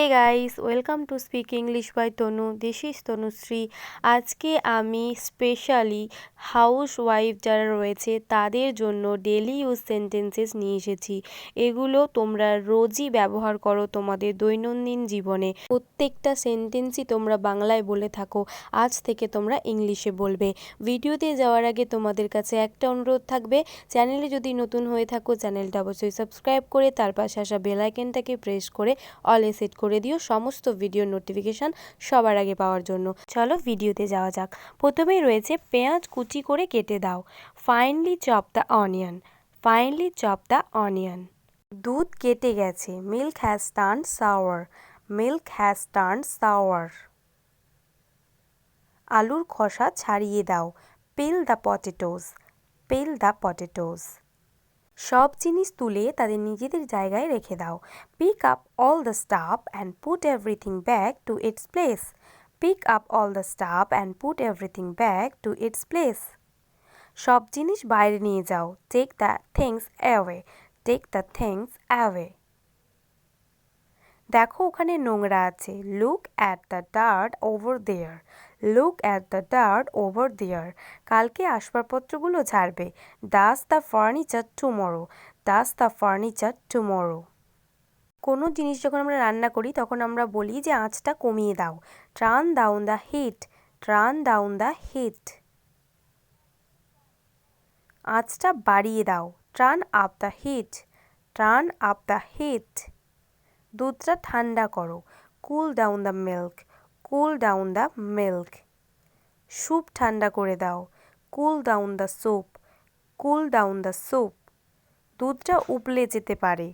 Hey guys, welcome to Speak English by Tanu. This is Tanushree. আজকে আমি specially housewife যারা রয়েছে তাদের জন্য ডেলি ইউজ সেন্টেন্সেস নিয়ে এসেছি। এগুলো তোমরা রোজই ব্যবহার করো তোমাদের দৈনন্দিন জীবনে। প্রত্যেকটা সেন্টেন্সই তোমরা বাংলায় বলে থাকো, আজ থেকে তোমরা ইংলিশে বলবে। ভিডিওতে যাওয়ার আগে তোমাদের কাছে একটা অনুরোধ থাকবে, চ্যানেলে যদি নতুন হয়ে থাকো চ্যানেলটা অবশ্যই সাবস্ক্রাইব করে তার পাশে আসা বেল আইকনটাকে প্রেস করে অলে সেট করে দিও সমস্ত ভিডিওর নোটিফিকেশান সবার আগে পাওয়ার জন্য। চলো ভিডিওতে যাওয়া যাক। প্রথমেই রয়েছে পেঁয়াজ কুচি করে কেটে দাও। Finally chop the onion. Finally chop the onion. দুধ কেটে গেছে। Milk has turned sour. Milk has turned sour. আলুর খোসা ছাড়িয়ে দাও। Peel the potatoes. Peel the potatoes. সব জিনিস তুলে তাদের নিজেদের জায়গায় রেখে দাও। Pick up all the stuff and put everything back to its place. Pick up all the stuff and put everything back to its place. সব জিনিস বাইরে নিয়ে যাও। Take the things away. Take the things away. দেখো ওখানে নোংরা আছে। Look at the dirt over there. Look at the dirt over there. কালকে আসবাবপত্রগুলো ঝাড়বে। Dust the furniture tomorrow. Dust the furniture tomorrow. কোনো জিনিস যখন আমরা রান্না করি তখন আমরা বলি যে আঁচটা কমিয়ে দাও। Turn down the heat. Turn down the heat. আঁচটা বাড়িয়ে দাও। Turn up the heat. Turn up the heat. দুধটা ঠান্ডা করো। Cool down the milk. Cool down the milk. Soup ঠান্ডা করে দাও। Cool down the soup. Cool down the soup. দুধটা উবলে যেতে পারে।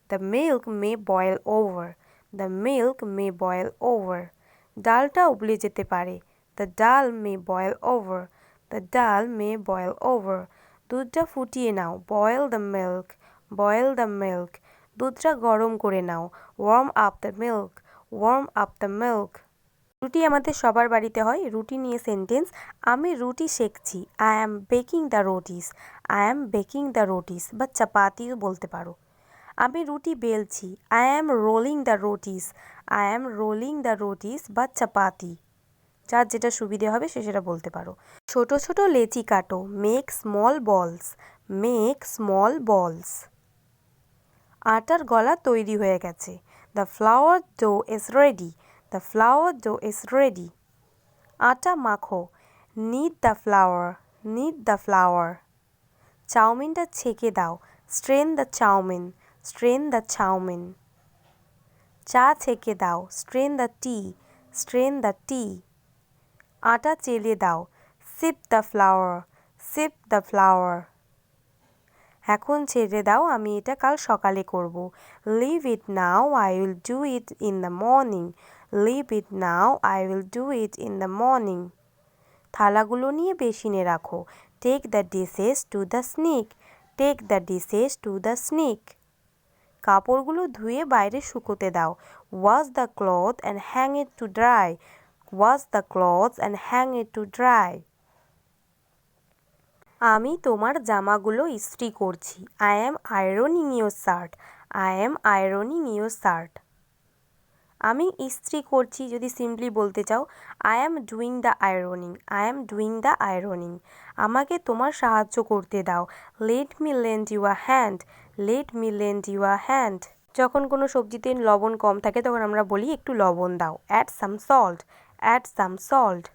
The milk may boil over. The milk may boil over. ডালটা উবলে যেতে পারে। দ্য ডাল মে বয়েল ওভার। দ্য ডাল মে বয়েল ওভার। দুধটা ফুটিয়ে নাও। Boil the milk. Boil the milk. দুধটা গরম করে নাও। Warm up the milk. Warm up the milk. রুটি আমাদের সবার বাড়িতে হয়। রুটি নিয়ে সেন্টেন্স। আমি রুটি সেঁকছি। I am baking the rotis. I am baking the rotis বা চাপাতিও বলতে পারো। আমি রুটি বেলছি। I am rolling the rotis. I am rolling the rotis বা চাপাতি। যার যেটা সুবিধে হবে সে সেটা বলতে পারো। ছোট ছোট লেচি কাটো। Make small balls. Make small balls. আটার গলা তৈরি হয়ে গেছে। The flour dough is ready. The flour dough is ready. আটা মাখো। Knead the flour. Knead the flour. চাউমিনটা ছেঁকে দাও। Strain the chowmein. Strain the chowmein. চা ছেঁকে দাও। Strain the tea. Strain the tea. আটা চেলে দাও। Sift the flour. Sift the flour. এখন ছেড়ে দাও, আমি এটা কাল সকালে করব। Leave it now, I will do it in the morning. Leave it now, I will do it in the morning. থালাগুলো নিয়ে বেসিনে রাখো। Take the dishes to the sink. Take the dishes to the sink. কাপড়গুলো ধুয়ে বাইরে শুকোতে দাও। Wash the cloth and hang it to dry. Wash the cloth and hang it to dry. আমি তোমার জামাগুলো ইস্ত্রি করছি। I am ironing your shirt. I am ironing your shirt. আমি ইস্ত্রি করছি যদি সিম্পলি বলতে চাও, I am doing the ironing. I am doing the ironing. আমাকে তোমার সাহায্য করতে দাও। Let me lend you a hand. Let me lend you a hand. যখন কোনো সবজিতে লবণ কম থাকে তখন আমরা বলি একটু লবণ দাও। Add some salt. Add some salt.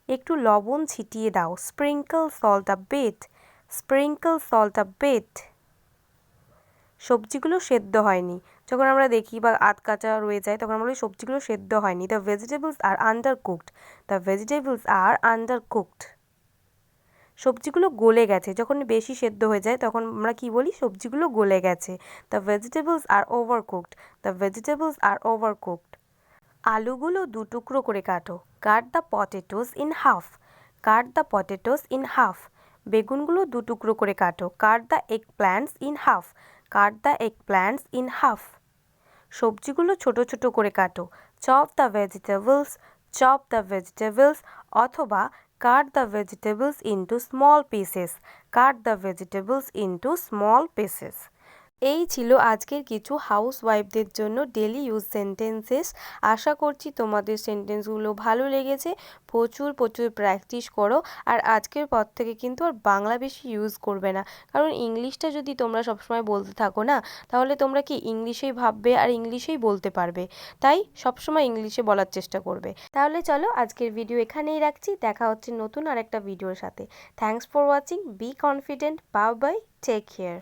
একটু লবণ ছিটিয়ে দাও। Sprinkle salt a bit. Sprinkle salt a bit. সবজিগুলো সেদ্ধ হয়নি। যখন আমরা দেখি বা আধ কাঁচা রয়ে যায় তখন আমরা বলি সবজিগুলো সেদ্ধ হয়নি। The vegetables are undercooked. The vegetables are undercooked. সবজিগুলো গলে গেছে। যখন বেশি সেদ্ধ হয়ে যায় তখন আমরা কি বলি, সবজিগুলো গলে গেছে। The vegetables are overcooked. The vegetables are overcooked. আলুগুলো দু টুকরো করে কাটো। Cut the potatoes in half. Cut the potatoes in half. বেগুনগুলো দু টুকরো করে কাটো। Cut the eggplants in half. Cut the eggplants in half. সবজিগুলো ছোট ছোট করে কাটো। Chop the vegetables. Chop the vegetables অথবা cut the vegetables into small pieces. Cut the vegetables into small pieces. এই ছিল আজকের কিছু হাউসওয়াইফদের জন্য ডেলি ইউজ সেন্টেন্সেস। আশা করছি তোমাদের সেন্টেন্সগুলো ভালো লেগেছে। প্রচুর প্রচুর প্র্যাকটিস করো, আর আজকের পর থেকে কিন্তু আর বাংলা বেশি ইউজ করবে না, কারণ ইংলিশটা যদি তোমরা সবসময় বলতে থাকো না, তাহলে তোমরা কি ইংলিশেই ভাববে আর ইংলিশেই বলতে পারবে। তাই সবসময় ইংলিশে বলার চেষ্টা করবে। তাহলে চলো আজকের ভিডিও এখানেই রাখছি, দেখা হচ্ছে নতুন আর একটা ভিডিওর সাথে। Thanks for watching, be confident, bye bye, take care.